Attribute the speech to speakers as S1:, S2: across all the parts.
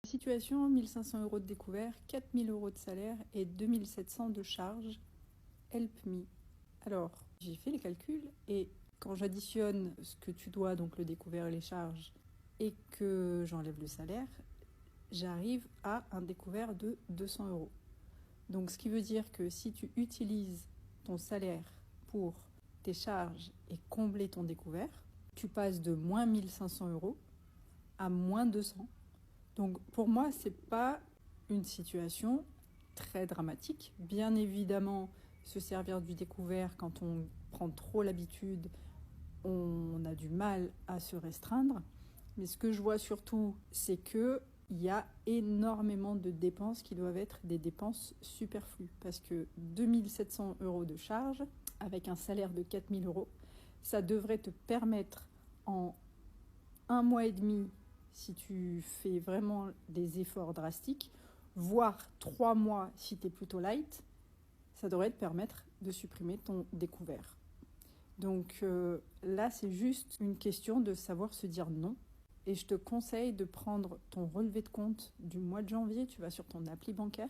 S1: Situation, 1500 € de découvert, 4000 € de salaire et 2700 € de charges. Help me. Alors, j'ai fait les calculs et quand j'additionne ce que tu dois, donc le découvert et les charges, et que j'enlève le salaire, j'arrive à un découvert de 200 €. Donc, ce qui veut dire que si tu utilises ton salaire pour tes charges et combler ton découvert, tu passes de moins 1500 € à moins 200. Donc, pour moi, ce n'est pas une situation très dramatique. Bien évidemment, se servir du découvert quand on prend trop l'habitude, on a du mal à se restreindre. Mais ce que je vois surtout, c'est qu'il y a énormément de dépenses qui doivent être des dépenses superflues. Parce que 2700 € de charges, avec un salaire de 4000 €, ça devrait te permettre en 1 mois et demi, si tu fais vraiment des efforts drastiques, voire 3 mois si tu es plutôt light, ça devrait te permettre de supprimer ton découvert. Donc là, c'est juste une question de savoir se dire non. Et je te conseille de prendre ton relevé de compte du mois de janvier, tu vas sur ton appli bancaire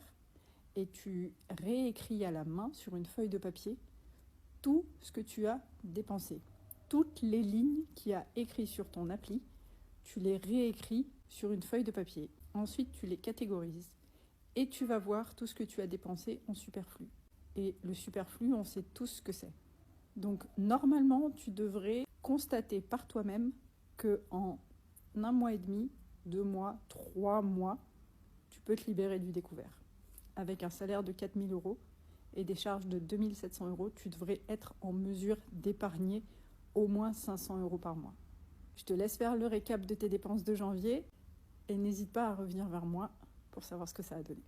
S1: et tu réécris à la main sur une feuille de papier tout ce que tu as dépensé. Toutes les lignes qu'il y a écrites sur ton appli, tu les réécris sur une feuille de papier. Ensuite, tu les catégorises et tu vas voir tout ce que tu as dépensé en superflu. Et le superflu, on sait tous ce que c'est. Donc, normalement, tu devrais constater par toi-même qu'en 1 mois et demi, 2 mois, 3 mois, tu peux te libérer du découvert. Avec un salaire de 4000 € et des charges de 2700 €, tu devrais être en mesure d'épargner au moins 500 € par mois. Je te laisse faire le récap de tes dépenses de janvier et n'hésite pas à revenir vers moi pour savoir ce que ça a donné.